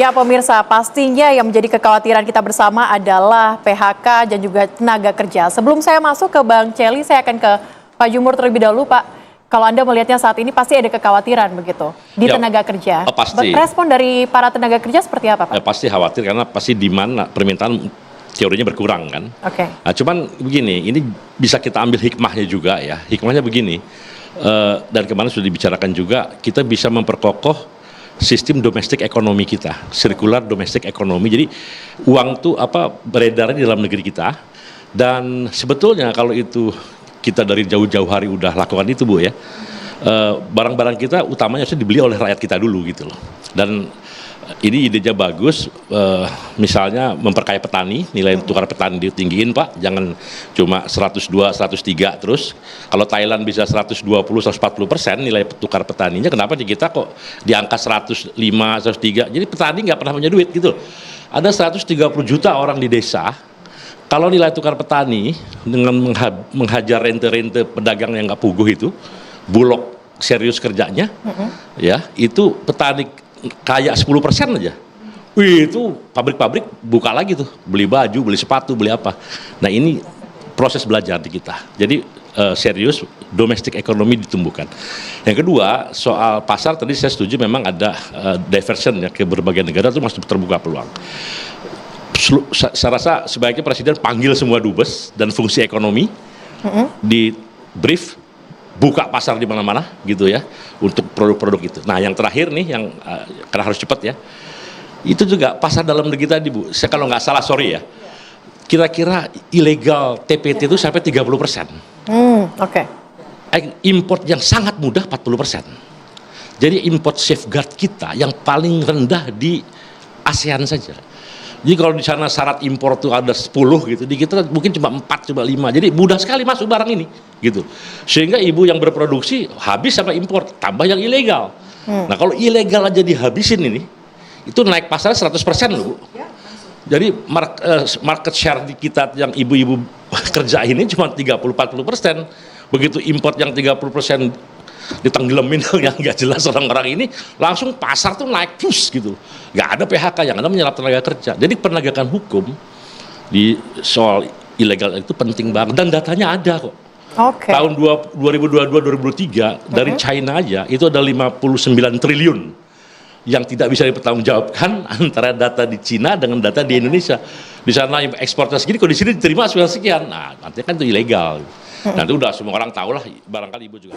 Ya pemirsa, pastinya yang menjadi kekhawatiran kita bersama adalah PHK dan juga tenaga kerja. Sebelum saya masuk ke Bang Celi, saya akan ke Pak Jumur terlebih dahulu, Pak. Kalau Anda melihatnya saat ini pasti ada kekhawatiran begitu di Ya, tenaga kerja. pasti. Respon dari para tenaga kerja seperti apa, Pak? Pasti khawatir karena pasti demand permintaan teorinya berkurang kan. Oke. Nah, cuman begini, ini bisa kita ambil hikmahnya juga ya. Hikmahnya begini, dan kemarin sudah dibicarakan juga, kita bisa memperkokoh sistem domestik ekonomi kita, sirkular domestik ekonomi. Jadi uang tuh beredar di dalam negeri kita. Dan sebetulnya kalau itu kita dari jauh-jauh hari udah lakukan itu Bu ya, barang-barang kita utamanya harus dibeli oleh rakyat kita dulu gitu loh. Dan ini idenya bagus, misalnya memperkaya petani, nilai tukar petani ditinggiin Pak, jangan cuma 102, 103 terus. Kalau Thailand bisa 120, 140% nilai tukar petaninya, kenapa di kita kok di angka 105, 103? Jadi petani nggak pernah punya duit gitu. Ada 130 juta orang di desa, kalau nilai tukar petani dengan menghajar rente-rente pedagang yang nggak puguh itu, bulog serius kerjanya, ya itu petani kayak 10% aja. Wih, itu pabrik-pabrik buka lagi tuh, beli baju, beli sepatu, beli apa. Nah ini proses belajar di kita. Jadi serius domestic ekonomi ditumbuhkan. Yang kedua, soal pasar tadi saya setuju memang ada diversion ya ke berbagai negara itu masih terbuka peluang. Saya rasa sebaiknya Presiden panggil semua dubes dan fungsi ekonomi di brief, buka pasar di mana-mana gitu ya untuk produk-produk itu. Nah yang terakhir nih yang karena harus cepat ya, itu juga pasar dalam negeri tadi Bu. Saya kalau nggak salah sorry ya, kira-kira ilegal TPT itu sampai 30%. Oke. Import yang sangat mudah 40%. Jadi import safeguard kita yang paling rendah di ASEAN saja. Jadi kalau di sana syarat impor tuh ada 10 gitu, di kita mungkin cuma 4, cuma 5. Jadi mudah sekali masuk barang ini gitu. Sehingga ibu yang berproduksi habis sama impor, tambah yang ilegal. Nah kalau ilegal aja dihabisin ini, itu naik pasarnya 100% loh Bu. Jadi market share di kita yang ibu-ibu kerja ini cuma 30-40%. Begitu import yang 30% ditenggelamin yang nggak jelas orang-orang ini, langsung pasar tuh naik plus gitu. Nggak ada PHK, yang ada menyerap tenaga kerja. Jadi penegakan hukum di soal ilegal itu penting banget dan datanya ada kok. Oke. Tahun 2022-2023 dari China aja itu ada 59 triliun yang tidak bisa dipertanggungjawabkan antara data di Cina dengan data di Indonesia. Di sana ekspornya segini, kalau di sini diterima sekian. Nah, nanti kan itu ilegal. Nanti udah semua orang tahu lah, barangkali ibu juga.